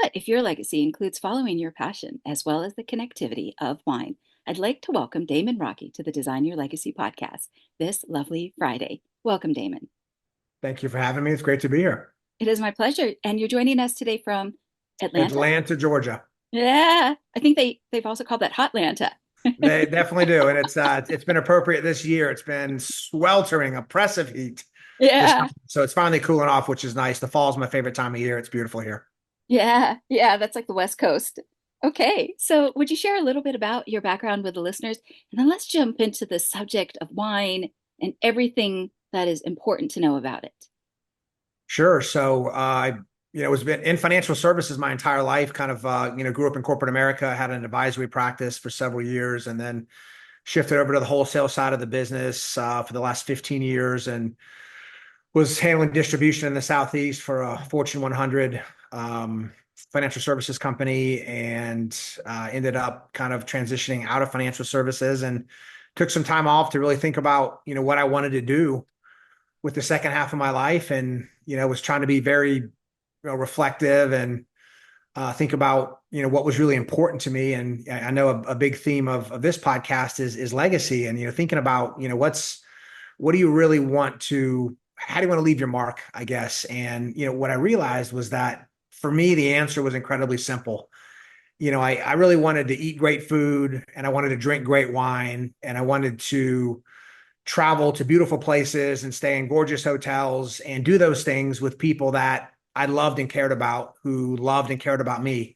But if your legacy includes following your passion as well as the connectivity of wine, I'd like to welcome Damon Rocky to the Design Your Legacy podcast this lovely Friday. Welcome, Damon. Thank you for having me. It's great to be here. It is my pleasure. And you're joining us today from Atlanta? Atlanta, Georgia. Yeah, I think they've also called that Hotlanta. They definitely do. And it's been appropriate this year. It's been sweltering, oppressive heat this Yeah, summer. So it's finally cooling off, which is nice. The fall is my favorite time of year. It's beautiful here. yeah, that's like the West Coast. Okay, so would you share a little bit about your background with the listeners? And then let's jump into the subject of wine and everything that is important to know about it. Sure. So was been in financial services my entire life, kind of grew up in corporate America, had an advisory practice for several years, and then shifted over to the wholesale side of the business for the last 15 years and was handling distribution in the Southeast for a Fortune 100 financial services company, and ended up kind of transitioning out of financial services and took some time off to really think about, what I wanted to do with the second half of my life. And, was trying to be very, reflective and think about, what was really important to me. And I know a big theme of this podcast is legacy, and, thinking about, what do you really want to, how do you want to leave your mark, I guess. And, what I realized was that for me, the answer was incredibly simple. I really wanted to eat great food, and I wanted to drink great wine, and I wanted to travel to beautiful places and stay in gorgeous hotels and do those things with people that I loved and cared about, who loved and cared about me.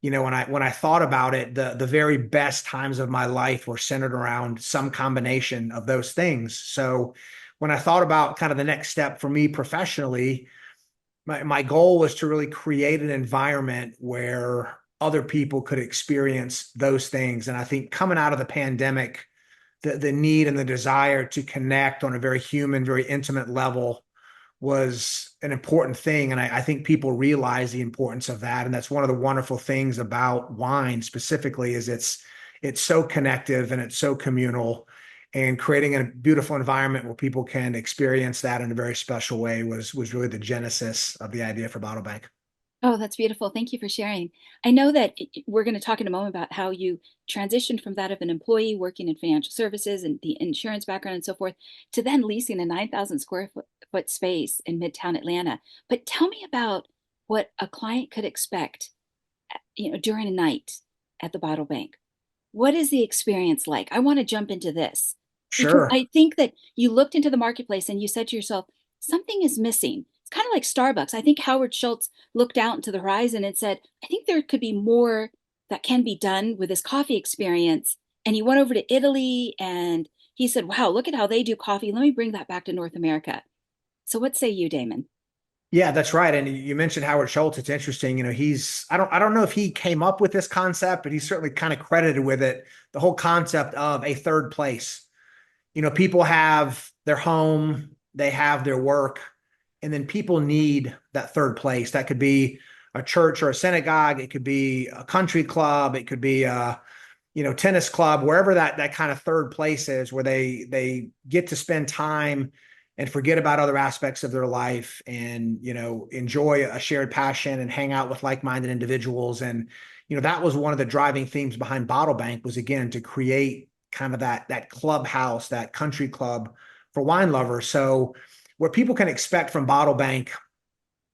When I thought about it, the very best times of my life were centered around some combination of those things. So when I thought about kind of the next step for me professionally, my goal was to really create an environment where other people could experience those things. And I think coming out of the pandemic, the need and the desire to connect on a very human, very intimate level was an important thing. And I think people realize the importance of that. And that's one of the wonderful things about wine specifically is it's so connective and it's so communal, and creating a beautiful environment where people can experience that in a very special way was really the genesis of the idea for Bottle Bank. Oh, that's beautiful. Thank you for sharing. I know that we're going to talk in a moment about how you transitioned from that of an employee working in financial services and the insurance background and so forth to then leasing a 9,000 square foot space in Midtown Atlanta. But tell me about what a client could expect, during a night at the Bottle Bank. What is the experience like? I want to jump into this because Sure. I think that you looked into the marketplace and you said to yourself, something is missing. It's kind of like Starbucks. I think Howard Schultz looked out into the horizon and said, I think there could be more that can be done with this coffee experience. And he went over to Italy and he said, wow, look at how they do coffee. Let me bring that back to North America. So what say you, Damon? Yeah, that's right. And you mentioned Howard Schultz. It's interesting. I don't know if he came up with this concept, but he's certainly kind of credited with it. The whole concept of a third place. People have their home, they have their work, and then people need that third place. That could be a church or a synagogue. It could be a country club. It could be a, tennis club, wherever that kind of third place is, where they get to spend time and forget about other aspects of their life, and, enjoy a shared passion and hang out with like-minded individuals. And, that was one of the driving themes behind Bottle Bank, was again to create kind of that clubhouse, that country club for wine lovers. So what people can expect from Bottle Bank,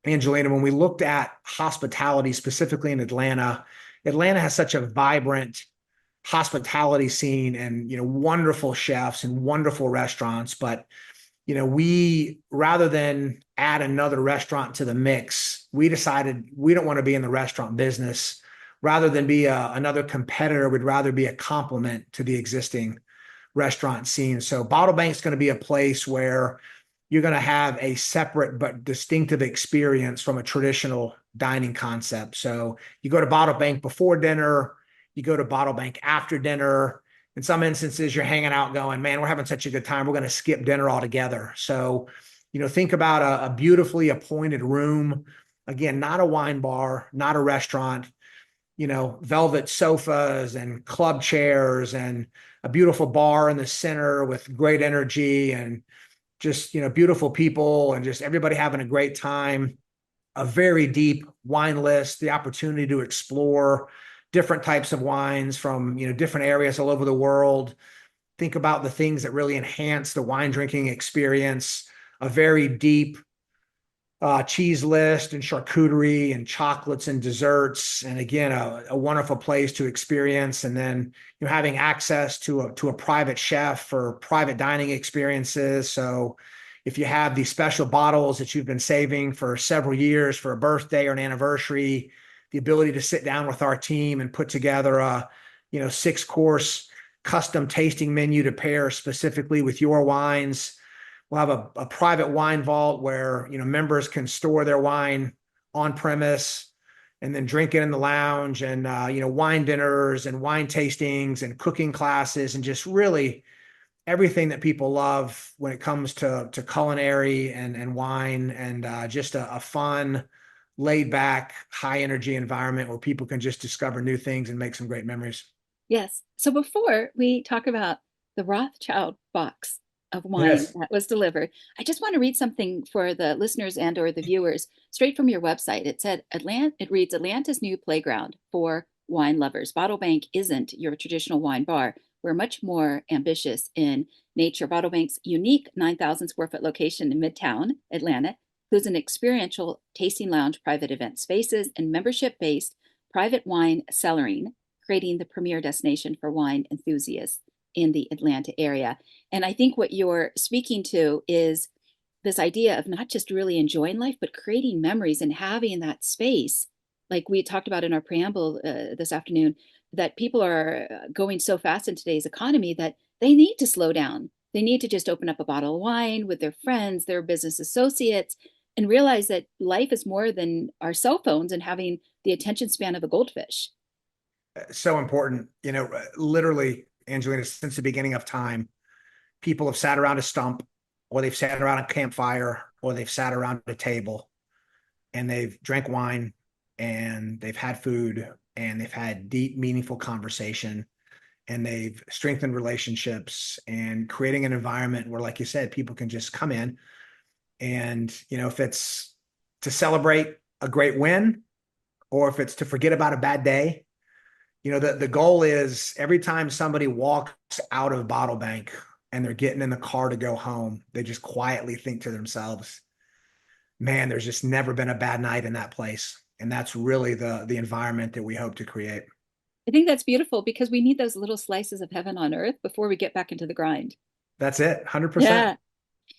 Angelina, when we looked at hospitality specifically in Atlanta, Atlanta has such a vibrant hospitality scene, and, wonderful chefs and wonderful restaurants. But, we, rather than add another restaurant to the mix, we decided we don't want to be in the restaurant business. Rather than be another competitor, we'd rather be a complement to the existing restaurant scene. So Bottle Bank's going to be a place where you're going to have a separate but distinctive experience from a traditional dining concept. So you go to Bottle Bank before dinner, you go to Bottle Bank after dinner. In some instances, you're hanging out going, man, we're having such a good time, we're going to skip dinner altogether. So, think about a beautifully appointed room. Again, not a wine bar, not a restaurant, velvet sofas and club chairs and a beautiful bar in the center with great energy, and just, beautiful people and just everybody having a great time. a very deep wine list, the opportunity to explore different types of wines from, different areas all over the world. Think about the things that really enhance the wine drinking experience, a very deep cheese list and charcuterie and chocolates and desserts, and again a wonderful place to experience. And then having access to a private chef for private dining experiences. So if you have these special bottles that you've been saving for several years for a birthday or an anniversary, the ability to sit down with our team and put together a 6-course custom tasting menu to pair specifically with your wines. We'll have a private wine vault where members can store their wine on premise and then drink it in the lounge, and wine dinners and wine tastings and cooking classes, and just really everything that people love when it comes to culinary and wine, and just a fun, laid back, high energy environment where people can just discover new things and make some great memories. Yes. So before we talk about the Rothschild box of wine Yes. that was delivered, I just want to read something for the listeners and or the viewers straight from your website. It said it reads Atlanta's new playground for wine lovers. Bottle Bank isn't your traditional wine bar. We're much more ambitious in nature. Bottle Bank's unique 9,000 square foot location in Midtown Atlanta includes an experiential tasting lounge, private event spaces, and membership-based private wine cellaring, creating the premier destination for wine enthusiasts in the Atlanta area. And I think what you're speaking to is this idea of not just really enjoying life, but creating memories and having that space, like we talked about in our preamble this afternoon, that people are going so fast in today's economy that they need to slow down. They need to just open up a bottle of wine with their friends, their business associates, and realize that life is more than our cell phones and having the attention span of a goldfish. So important. Literally, Angelina, since the beginning of time, people have sat around a stump, or they've sat around a campfire, or they've sat around a table, and they've drank wine, and they've had food, and they've had deep, meaningful conversation, and they've strengthened relationships, and creating an environment where, like you said, people can just come in and, if it's to celebrate a great win, or if it's to forget about a bad day, the goal is every time somebody walks out of Bottle Bank and they're getting in the car to go home, they just quietly think to themselves, man, there's just never been a bad night in that place. And that's really the environment that we hope to create. I think that's beautiful because we need those little slices of heaven on earth before we get back into the grind. That's it, 100%. Yeah.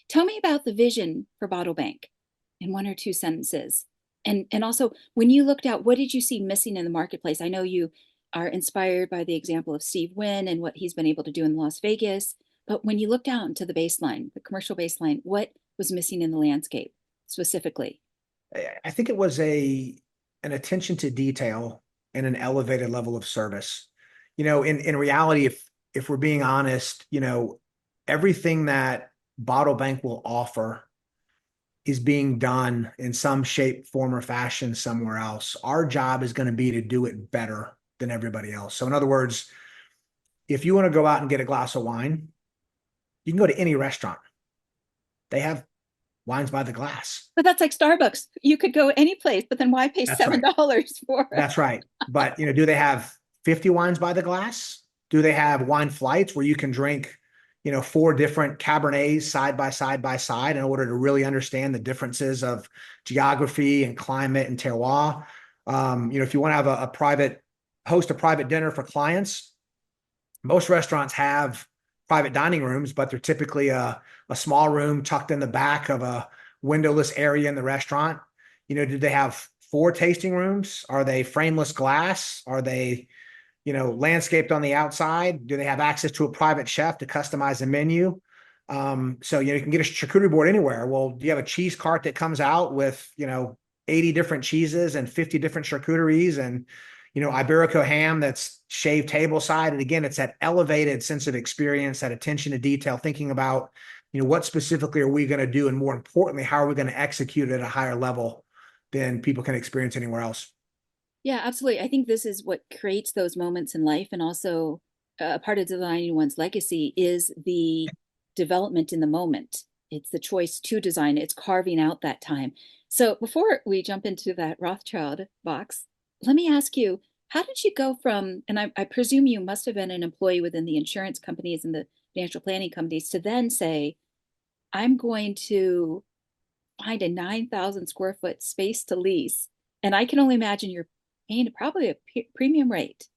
Tell me about the vision for Bottle Bank in one or two sentences. And also, when you looked out, what did you see missing in the marketplace? I know you are inspired by the example of Steve Wynn and what he's been able to do in Las Vegas. But when you looked out into the baseline, the commercial baseline, what was missing in the landscape specifically? I think it was an attention to detail and an elevated level of service. In reality, if we're being honest, everything that Bottle Bank will offer is being done in some shape, form, or fashion somewhere else. Our job is going to be to do it better than everybody else. So in other words, if you want to go out and get a glass of wine, you can go to any restaurant. They have wines by the glass. But that's like Starbucks. You could go any place, but then why pay That's right. $7 for it? That's right. But, do they have 50 wines by the glass? Do they have wine flights where you can drink, 4 different Cabernets side by side in order to really understand the differences of geography and climate and terroir? If you want to have host a private dinner for clients, most restaurants have private dining rooms, but they're typically a small room tucked in the back of a windowless area in the restaurant. Do they have 4 tasting rooms? Are they frameless glass? Are they, landscaped on the outside? Do they have access to a private chef to customize a menu? So, you can get a charcuterie board anywhere. Well, do you have a cheese cart that comes out with, 80 different cheeses and 50 different charcuteries and, Iberico ham that's shaved table side? And again, it's that elevated sense of experience, that attention to detail, thinking about, what specifically are we going to do? And more importantly, how are we going to execute at a higher level than people can experience anywhere else? Yeah, absolutely. I think this is what creates those moments in life. And also, part of designing one's legacy is the development in the moment. it's the choice to design. It's carving out that time. So before we jump into that Rothschild box, let me ask you, how did you go from, and I presume you must have been an employee within the insurance companies and the financial planning companies, to then say, I'm going to find a 9,000 square foot space to lease. And I can only imagine you're paying probably a premium rate.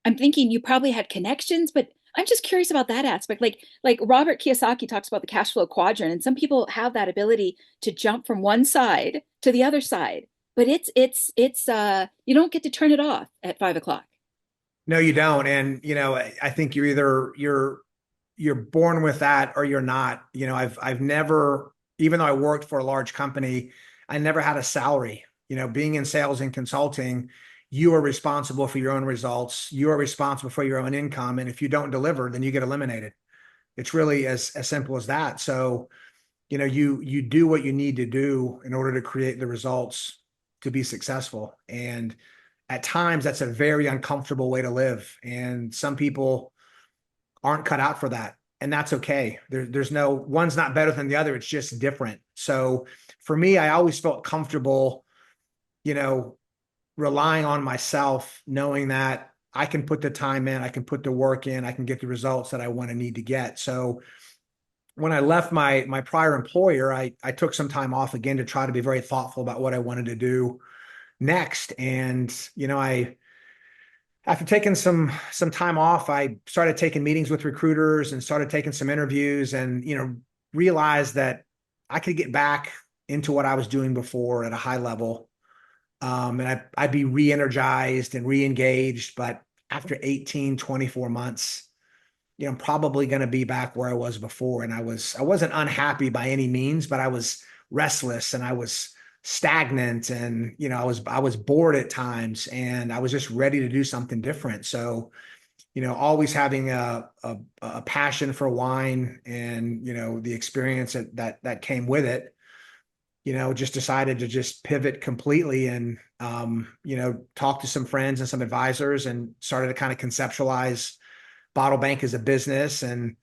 I'm thinking you probably had connections, but I'm just curious about that aspect. Like Robert Kiyosaki talks about the cash flow quadrant, and some people have that ability to jump from one side to the other side. But it's you don't get to turn it off at 5 o'clock. No, you don't. And, I think you're born with that or you're not. I've never, even though I worked for a large company, I never had a salary. Being in sales and consulting, you are responsible for your own results. You are responsible for your own income. And if you don't deliver, then you get eliminated. It's really as simple as that. So, you do what you need to do in order to create the results to be successful. And at times that's a very uncomfortable way to live. And some people aren't cut out for that. And that's okay. There's no one's not better than the other. It's just different. So for me, I always felt comfortable, you know, relying on myself, knowing that I can put the time in, I can put the work in, I can get the results that I want to need to get. So when I left my prior employer, I took some time off again to try to be very thoughtful about what I wanted to do next. And, I after taking some time off, I started taking meetings with recruiters and started taking some interviews and, realized that I could get back into what I was doing before at a high level. And I'd be re-energized and re-engaged. But after 18, 24 months, I'm probably going to be back where I was before. And I wasn't unhappy by any means, but I was restless and I was stagnant and, I was bored at times and I was just ready to do something different. So, always having a passion for wine and, the experience that came with it, just decided to just pivot completely and, talk to some friends and some advisors and started to kind of conceptualize Bottle Bank as a business and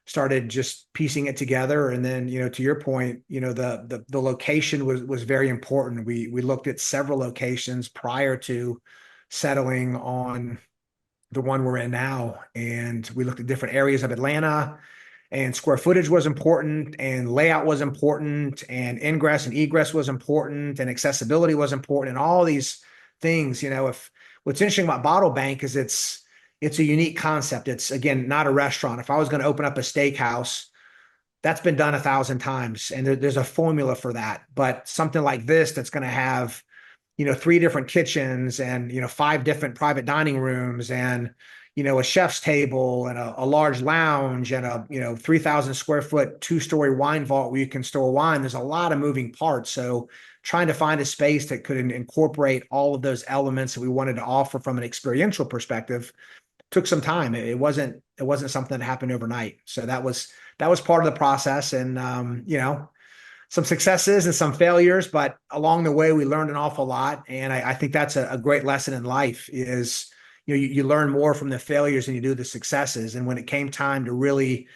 started just piecing it together. And then, to your point, the location was very important. We looked at several locations prior to settling on the one we're in now. And we looked at different areas of Atlanta, and square footage was important, and layout was important, and ingress and egress was important, and accessibility was important, and all these things. If what's interesting about Bottle Bank is it's a unique concept. It's, again, not a restaurant. If I was going to open up a steakhouse, that's been done 1,000 times, and there's a formula for that. But something like this, that's going to have, three different kitchens and, five different private dining rooms and, a chef's table and a large lounge and a, 3,000 square foot, 2-story wine vault where you can store wine. There's a lot of moving parts. So trying to find a space that could incorporate all of those elements that we wanted to offer from an experiential perspective took some time. It wasn't something that happened overnight. So that was part of the process. And, some successes and some failures, but along the way we learned an awful lot. And I think that's a great lesson in life is, you learn more from the failures than you do the successes. And when it came time to really,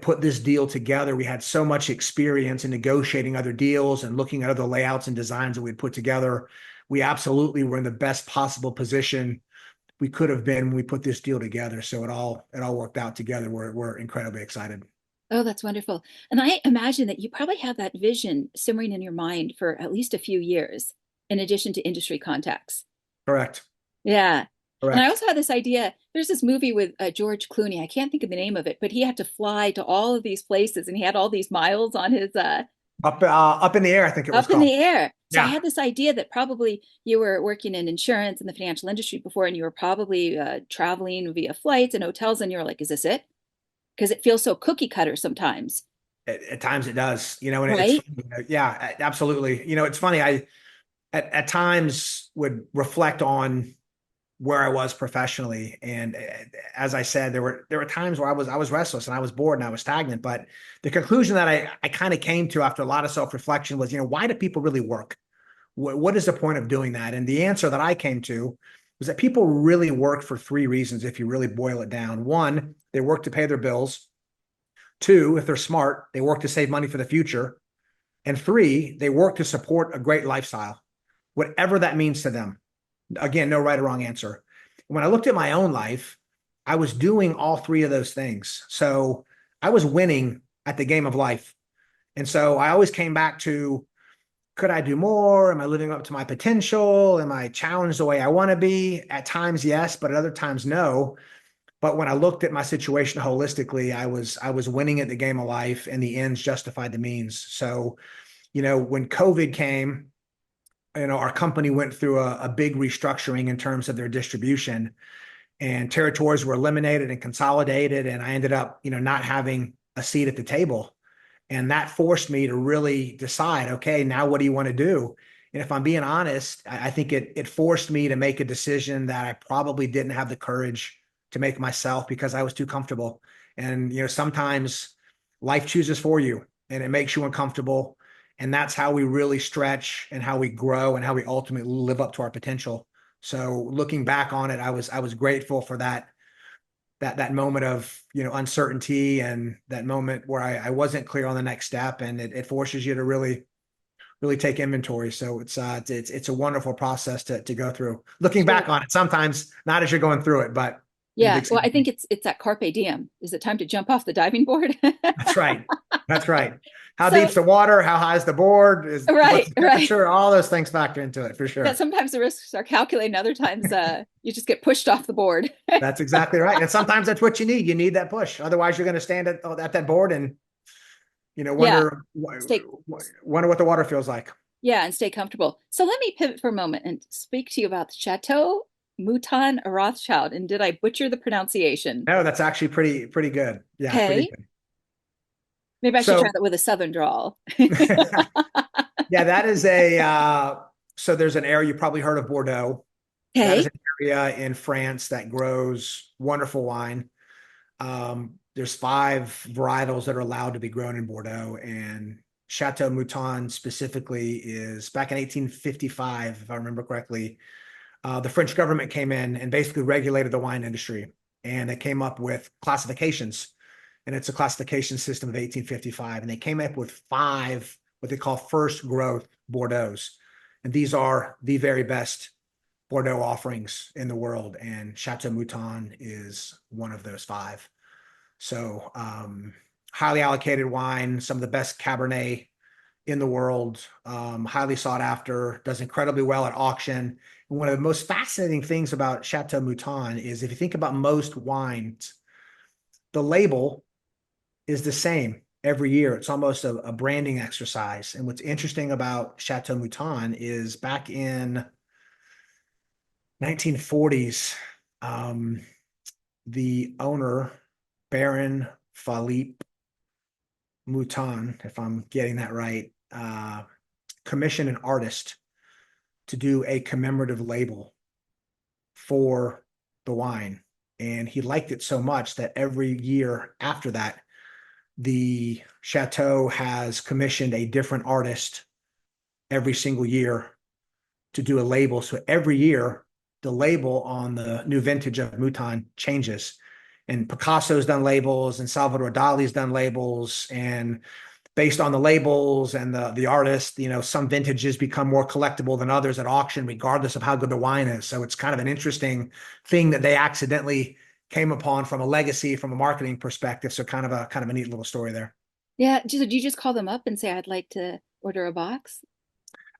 put this deal together, we had so much experience in negotiating other deals and looking at other layouts and designs that we'd put together. We absolutely were in the best possible position we could have been when we put this deal together. So it all worked out together. We're incredibly excited. Oh, that's wonderful. And I imagine that you probably have that vision simmering in your mind for at least a few years, in addition to industry contacts. Correct. Yeah. And I Correct. also had this idea. There's this movie with George Clooney. I can't think of the name of it, but he had to fly to all of these places and he had all these miles on his Up in the air, I think it was up in called. the air. So I Yeah. had this idea that probably you were working in insurance in the financial industry before and you were probably traveling via flights and hotels and you're like, is this it? Because it feels so cookie cutter sometimes, At times it does, and it's right? funny. Yeah, absolutely. It's funny. I at times would reflect on where I was professionally, and as I said, there were times where I was restless and I was bored and I was stagnant. But the conclusion that I kind of came to after a lot of self reflection was, why do people really work? What is the point of doing that? And the answer that I came to was that people really work for three reasons. If you really boil it down, one, they work to pay their bills. Two, if they're smart, they work to save money for the future. And three, they work to support a great lifestyle, whatever that means to them. Again, no right or wrong answer. When I looked at my own life, I was doing all three of those things. So I was winning at the game of life. And so I always came back to, could I do more? Am I living up to my potential? Am I challenged the way I want to be? At times, yes, but at other times, no. But when I looked at my situation holistically, I was winning at the game of life, and the ends justified the means. So, when COVID came, our company went through a big restructuring in terms of their distribution, and territories were eliminated and consolidated. And I ended up, not having a seat at the table. And that forced me to really decide, okay, now what do you want to do? And if I'm being honest, I think it forced me to make a decision that I probably didn't have the courage to make myself, because I was too comfortable. And, sometimes life chooses for you and it makes you uncomfortable. And that's how we really stretch and how we grow and how we ultimately live up to our potential. So looking back on it, I was grateful for that moment of, uncertainty, and that moment where I wasn't clear on the next step, and it forces you to really take inventory. So it's a wonderful process to go through. Looking Sure. back on it, sometimes not as you're going through it, but in the Yeah. big Well, scheme I of think things. it's that carpe diem. Is it time to jump off the diving board? That's right. That's right. How So, deep's the water? How high is the board? What's right, the right. temperature? All those things factor into it for Yeah, sure. sometimes the risks are calculated, and other times you just get pushed off the board. That's exactly right. And sometimes that's what you need. You need that push. Otherwise, you're going to stand at that board and Yeah. wonder Stay wonder what the water feels like. Yeah, and stay comfortable. So let me pivot for a moment and speak to you about Chateau Mouton Rothschild. And did I butcher the pronunciation? No, that's actually pretty good. Yeah, pretty Okay. good. Maybe I should try So that with a southern drawl. yeah, that is so there's an area, you probably heard of Bordeaux. That is Okay. an area in France that grows wonderful wine. There's five varietals that are allowed to be grown in Bordeaux, and Chateau Mouton specifically is back in 1855, if I remember correctly. The French government came in and basically regulated the wine industry, and they came up with classifications. And it's a classification system of 1855. And they came up with five what they call first growth Bordeaux's. And these are the very best Bordeaux offerings in the world. And Chateau Mouton is one of those five. So, highly allocated wine, some of the best Cabernet in the world, highly sought after, does incredibly well at auction. And one of the most fascinating things about Chateau Mouton is, if you think about most wines, the label is the same every year. It's almost a branding exercise. And what's interesting about Chateau Mouton is back in 1940s, um, the owner, Baron Philippe Mouton, if I'm getting that right, commissioned an artist to do a commemorative label for the wine. And he liked it so much that every year after that, the chateau has commissioned a different artist every single year to do a label. So every year, the label on the new vintage of Mouton changes. And Picasso's done labels, and Salvador Dali's done labels, and based on the labels and the artist, some vintages become more collectible than others at auction, regardless of how good the wine is. So it's kind of an interesting thing that they accidentally came upon from a legacy, from a marketing perspective. So kind of a neat little story there. Yeah. Do you just call them up and say, I'd like to order a box?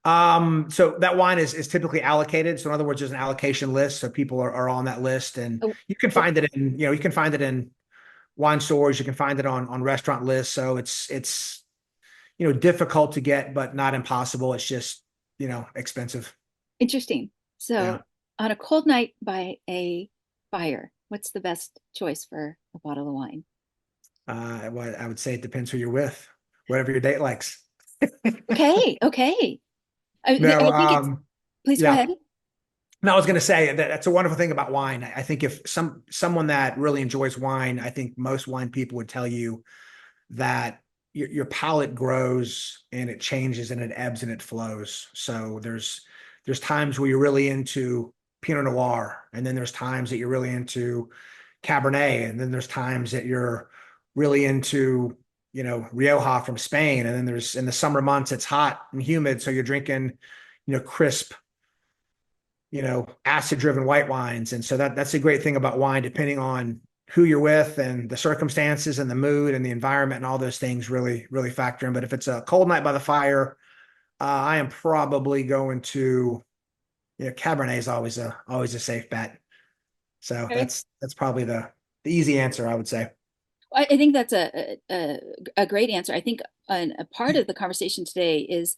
So that wine is typically allocated. So in other words, there's an allocation list. So people are on that list, and Oh, you can oh, find it in, you can find it in wine stores. You can find it on restaurant lists. So it's difficult to get, but not impossible. It's just, expensive. interesting. Yeah. So on a cold night by a fire, what's the best choice for a bottle of wine? What I would say, it depends who you're with, whatever your date likes. Okay. Okay. No, I think it's, please go yeah. ahead. No, I was going to say that's a wonderful thing about wine. I think if someone that really enjoys wine, I think most wine people would tell you that your palate grows and it changes and it ebbs and it flows. So there's times where you're really into Pinot Noir, and then there's times that you're really into Cabernet, and then there's times that you're really into Rioja from Spain. And then there's in the summer months, it's hot and humid. So you're drinking, crisp, acid driven white wines. And so that's a great thing about wine, depending on who you're with and the circumstances and the mood and the environment and all those things really, really factor in. But if it's a cold night by the fire, I am probably going to, Cabernet is always a safe bet. So Okay. that's probably the easy answer, I would say. I think that's a great answer. I think a part of the conversation today is,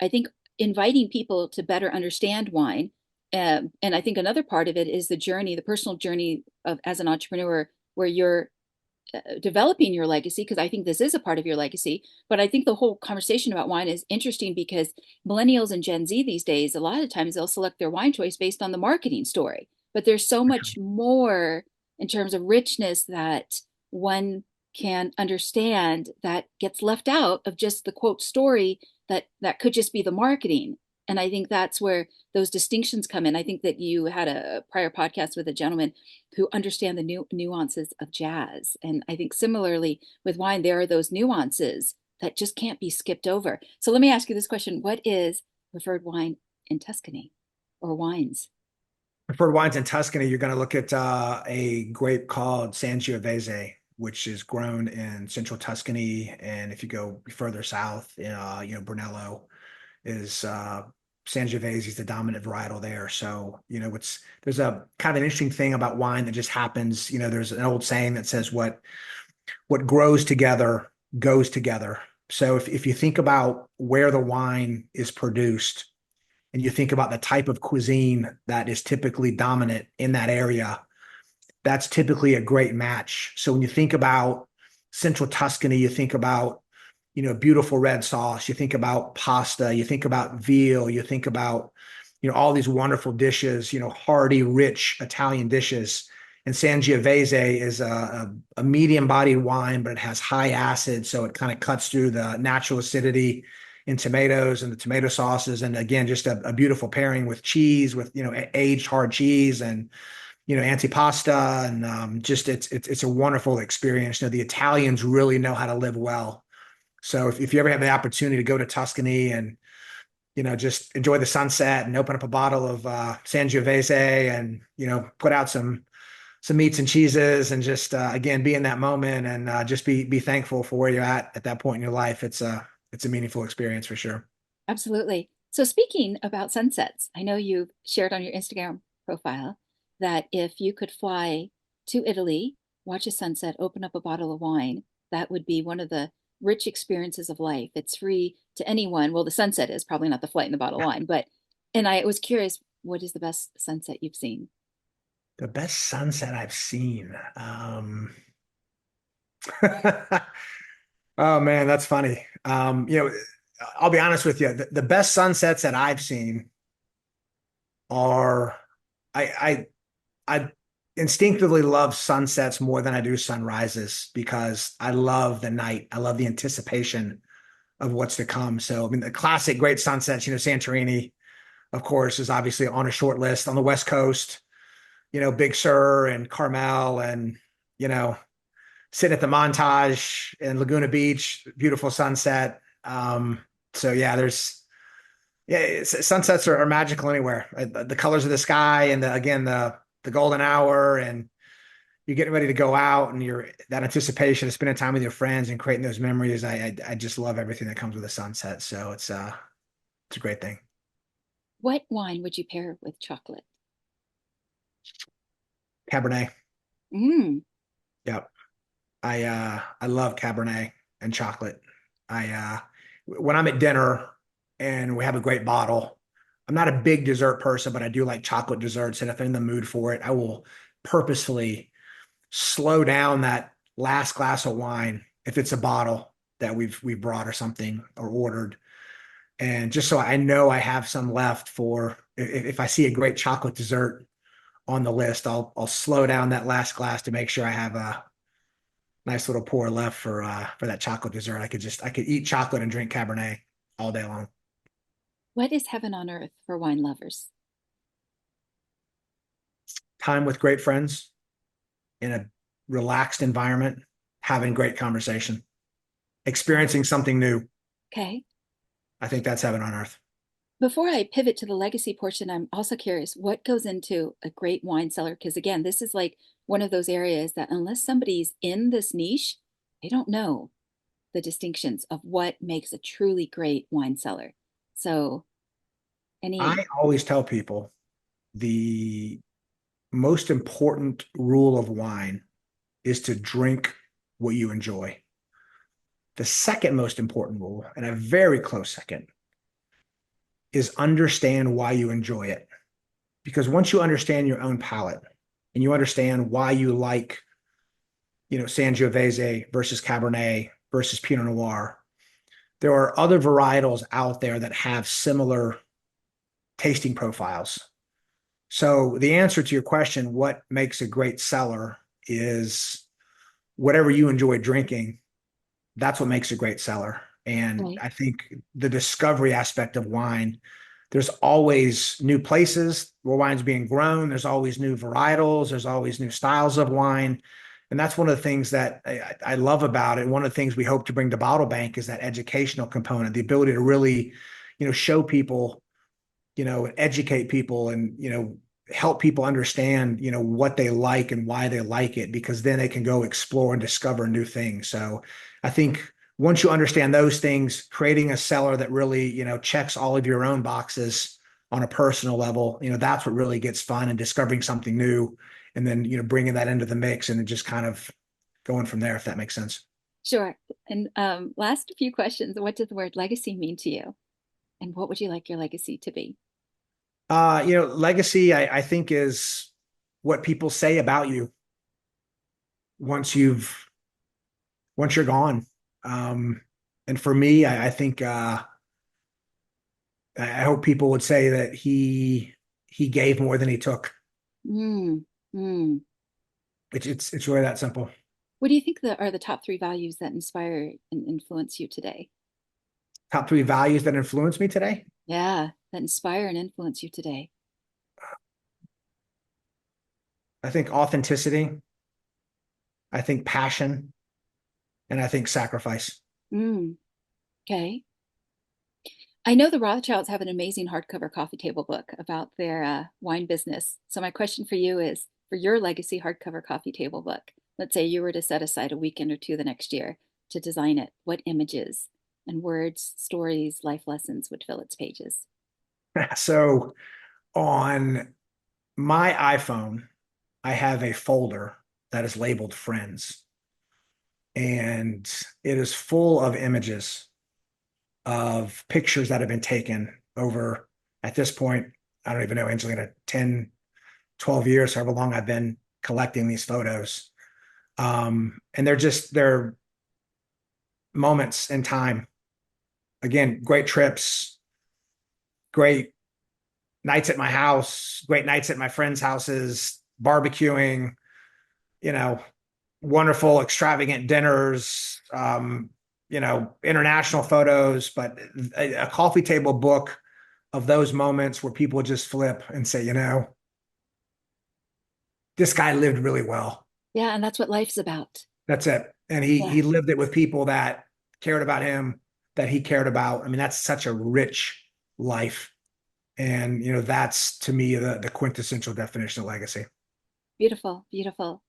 I think, inviting people to better understand wine. And I think another part of it is the journey, the personal journey of as an entrepreneur, where you're developing your legacy, because I think this is a part of your legacy. But I think the whole conversation about wine is interesting because millennials and Gen Z these days, a lot of times they'll select their wine choice based on the marketing story. But there's so much more in terms of richness that one can understand that gets left out of just the quote story that could just be the marketing. And I think that's where those distinctions come in. I think that you had a prior podcast with a gentleman who understand the nuances of jazz. And I think similarly with wine, there are those nuances that just can't be skipped over. So let me ask you this question. What is preferred wine in Tuscany or wines? Preferred wines in Tuscany, you're going to look at a grape called Sangiovese, which is grown in central Tuscany. And if you go further south, Brunello is Sangiovese is the dominant varietal there. So, there's a kind of an interesting thing about wine that just happens. There's an old saying that says what grows together goes together. So if you think about where the wine is produced and you think about the type of cuisine that is typically dominant in that area, that's typically a great match. So when you think about central Tuscany, you think about, beautiful red sauce, you think about pasta, you think about veal, you think about, all these wonderful dishes, hearty, rich Italian dishes. And Sangiovese is a medium bodied wine, but it has high acid. So it kind of cuts through the natural acidity in tomatoes and the tomato sauces. And again, just a beautiful pairing with cheese, with, aged hard cheese and, antipasta. And just it's a wonderful experience. The Italians really know how to live well. So if you ever have the opportunity to go to Tuscany and, just enjoy the sunset and open up a bottle of Sangiovese and, put out some meats and cheeses and just again be in that moment and just be thankful for where you're at that point in your life. It's a meaningful experience for sure. Absolutely. So speaking about sunsets, I know you've shared on your Instagram profile that if you could fly to Italy, watch a sunset, open up a bottle of wine, that would be one of the rich experiences of life. It's free to anyone. Well, the sunset is probably not the flight in the bottle of wine, but and I was curious, what is the best sunset you've seen? The best sunset I've seen. Oh man, that's funny. I'll be honest with you. The best sunsets that I've seen are I instinctively love sunsets more than I do sunrises because I love the night. I love the anticipation of what's to come. So I mean, the classic great sunsets, Santorini, of course, is obviously on a short list on the West Coast. Big Sur and Carmel and you know sitting at the Montage in Laguna Beach, beautiful sunset. So yeah, sunsets are magical anywhere. The colors of the sky and again the golden hour and you're getting ready to go out and you're that anticipation of spending time with your friends and creating those memories. I just love everything that comes with a sunset. So it's a great thing. What wine would you pair with chocolate? Cabernet. Mm. Yep. I love Cabernet and chocolate. I when I'm at dinner and we have a great bottle, I'm not a big dessert person, but I do like chocolate desserts. And if I'm in the mood for it, I will purposefully slow down that last glass of wine if it's a bottle that we brought or something or ordered. And just so I know I have some left for if I see a great chocolate dessert on the list, I'll slow down that last glass to make sure I have a nice little pour left for that chocolate dessert. I could eat chocolate and drink Cabernet all day long. What is heaven on earth for wine lovers? Time with great friends in a relaxed environment, having great conversation. experiencing something new. Okay. I think that's heaven on earth. Before I pivot to the legacy portion, I'm also curious what goes into a great wine cellar? Because again, this is like one of those areas that unless somebody's in this niche, they don't know the distinctions of what makes a truly great wine cellar. So, any, I always tell people the most important rule of wine is to drink what you enjoy. The second most important rule, and a very close second, is understand why you enjoy it. Because once you understand your own palate and you understand why you like, Sangiovese versus Cabernet versus Pinot Noir, there are other varietals out there that have similar tasting profiles. So the answer to your question, what makes a great cellar, is whatever you enjoy drinking, that's what makes a great cellar. And right? I think the discovery aspect of wine, there's always new places where wine's being grown. There's always new varietals. There's always new styles of wine. And that's one of the things that I love about it. One of the things we hope to bring to Bottle Bank is that educational component, the ability to really, show people, educate people and, help people understand, what they like and why they like it, because then they can go explore and discover new things. So I think once you understand those things, creating a cellar that really, checks all of your own boxes on a personal level, that's what really gets fun, and discovering something new and then, bringing that into the mix and just kind of going from there, if that makes sense. Sure. And last few questions. What does the word legacy mean to you? And what would you like your legacy to be? Legacy, I think, is what people say about you once you've once you're gone. Um, and for me, I think I hope people would say that he gave more than he took. Mm, mm. It's really that simple. What do you think that are the top three values that inspire and influence you today? Top three values that influence me today. Yeah, that inspire and influence you today. I think authenticity, I think passion, and I think sacrifice. Mm, okay. I know the Rothschilds have an amazing hardcover coffee table book about their wine business. So my question for you is, for your legacy hardcover coffee table book, let's say you were to set aside a weekend or two the next year to design it, what images and words, stories, life lessons would fill its pages? So on my iPhone, I have a folder that is labeled friends, and it is full of images of pictures that have been taken over, at this point, I don't even know, Angelina, 10, 12 years, however long I've been collecting these photos. And they're moments in time. Again, great trips, great nights at my house, great nights at my friends' houses, barbecuing, you know, wonderful, extravagant dinners, international photos, but a coffee table book of those moments where people just flip and say, this guy lived really well. Yeah, and that's what life's about. That's it. And he Yeah, he lived it with people that cared about him, that he cared about. I mean, that's such a rich life. And that's, to me, the quintessential definition of legacy. beautiful, beautiful.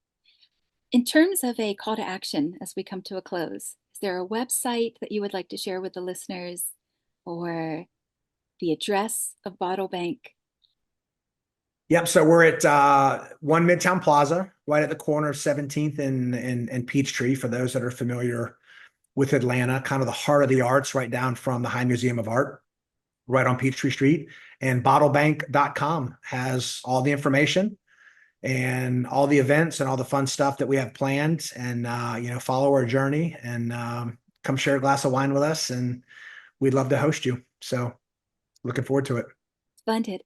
In terms of a call to action as we come to a close, is there a website that you would like to share with the listeners or the address of Bottle Bank? Yep. So we're at One Midtown Plaza, right at the corner of 17th and Peachtree. For those that are familiar with Atlanta, kind of the heart of the arts, right down from the High Museum of Art, right on Peachtree Street. And bottlebank.com has all the information and all the events and all the fun stuff that we have planned. And follow our journey and come share a glass of wine with us. And we'd love to host you. So looking forward to it. Splendid.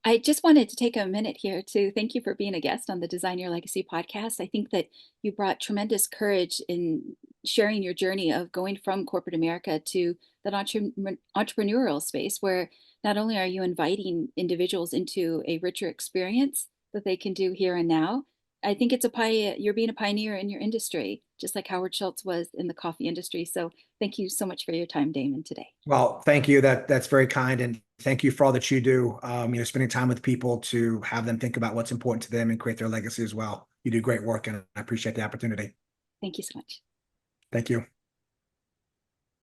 I just wanted to take a minute here to thank you for being a guest on the Design Your Legacy podcast. I think that you brought tremendous courage in sharing your journey of going from corporate America to that entrepreneurial space where not only are you inviting individuals into a richer experience that they can do here and now, I think you're being a pioneer in your industry. just like Howard Schultz was in the coffee industry. So thank you so much for your time, Damon, today. Well, thank you. That's very kind, and thank you for all that you do. Spending time with people to have them think about what's important to them and create their legacy as well. You do great work, and I appreciate the opportunity. Thank you so much. Thank you.